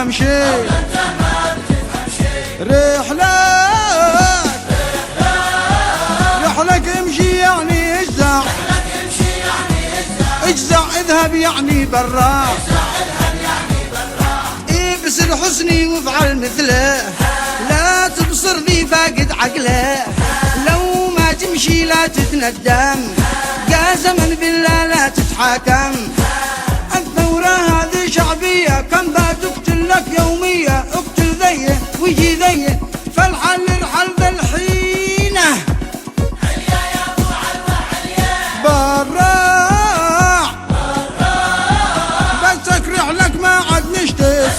بتفهم شي، رحلك امشي يعني اجزع، اجزع اذهب يعني برا، ابسر حسني وافعل مثله، لا تبصر ذي فاقد عقله، لو ما تمشي لا تتندم، قاسما بالله لا تتحاكم، الثورة هذه شعبية كم ذا تقتل لك يومية، اقتل ذيه ويجي ذيه، فالحل ارحل ذا الحينة، هيا يا ابو علوة هيا براع بسك رحلك ما عاد نشتك،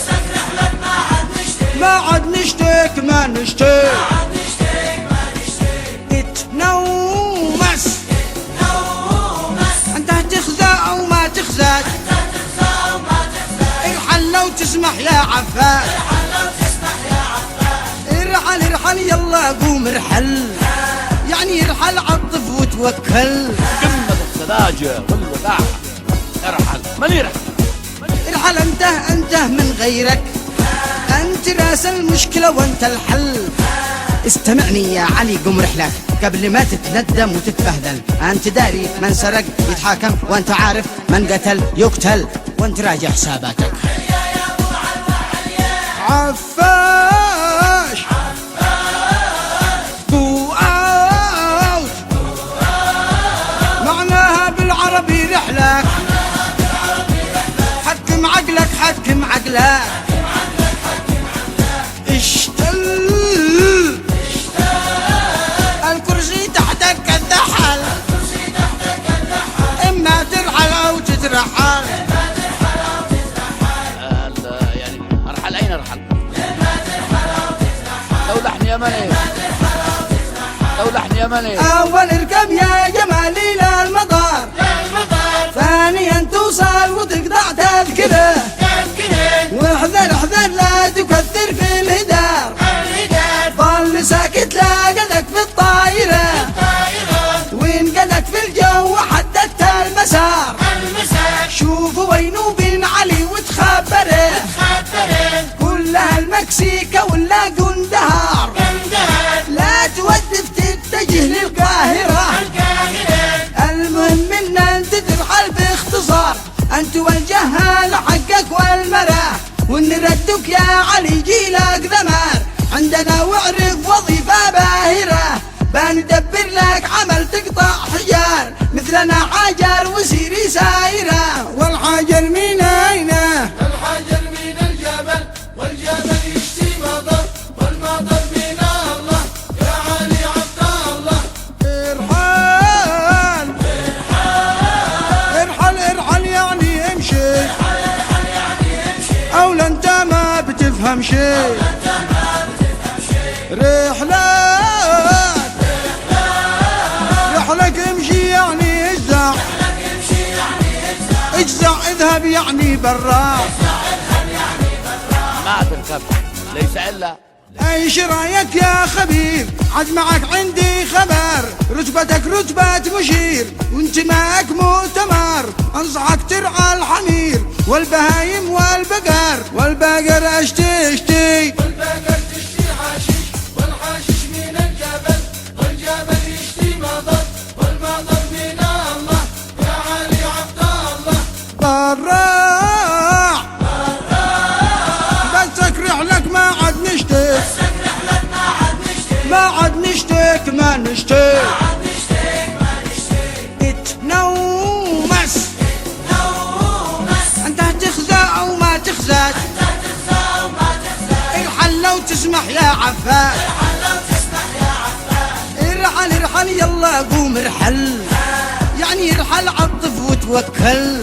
ما عاد نشتك ما نشتك، اتنومس انت تخزى او ما تخزى، ارحل لو تسمح يا عفاف، ارحل ارحل يلا قوم ارحل، يعني ارحل عطف وتوكل، قمة السذاجة والوداعة، ارحل من يرحل، ارحل انته من غيرك، انت راس المشكلة وانت الحل، استمعني يا علي قم رحلك قبل ما تتندم وتتبهدل، انت داري من سرق يتحاكم، وانت عارف من قتل يقتل، وانت راجع حساباتك، عفاش go out معناها بالعربي رحلك، حكم عقلك حكم عقلك، اشتل الكرسي تحتك الدحل، اما ترحل او تترحل، يعني ارحل اين ارحل؟ لو لحن يمني، لو لحن يمني، اول اركب يا جمالي للمطار، ثانيا توصل وتقطع تذكره، واحذر احذر لا تكثر في الهدار، ظل ساكت لا قدك في الطايرة، وين قدك في الجو حددت المسار، شوف وين وبين علي وتخبره، كلها المكسيكة ولا قندهار، لا تودف تتجه للقاهرة، المهم ان انت ترحل باختصار، انت والجهال حقك والمراه، ونردك يا علي جيلك ذمار، عندنا واعرف وظيفة باهرة، بندبر لك عمل تقطع حجار، مثلنا حجر وسيري سايرة، والحجر من اين؟ الحجر من الجبل، والجبل يشتي مطر، والمطر من الله، يا علي عبد الله، ارحل ارحل ارحل يعني امشي، اولا انت ما بتفهم شي، رحلك امشي يعني اجزع، اجزع اذهب يعني برا، ما تركب ليس الا، ايش رايك يا خبير؟ عاد معك عندي خبر، رتبتك رتبة مشير، وانت معك مؤتمر، انصحك ترعى الحمير والبهايم والبقر، والبقر اشتي والبقر تشتي حشيش، والحشيش من الجبل، والجبل يشتي مطر، والمطر من الله، يا علي عبد الله، براع بسك رحلك ما عاد نشتك، ما عاد نشتك ما نشتك، اتنومس انت تخزى او ما تخزى، ارحل لو تسمح يا عفاف، ارحل ارحل يلا قوم ارحل، يعني ارحل عطف وتوكل.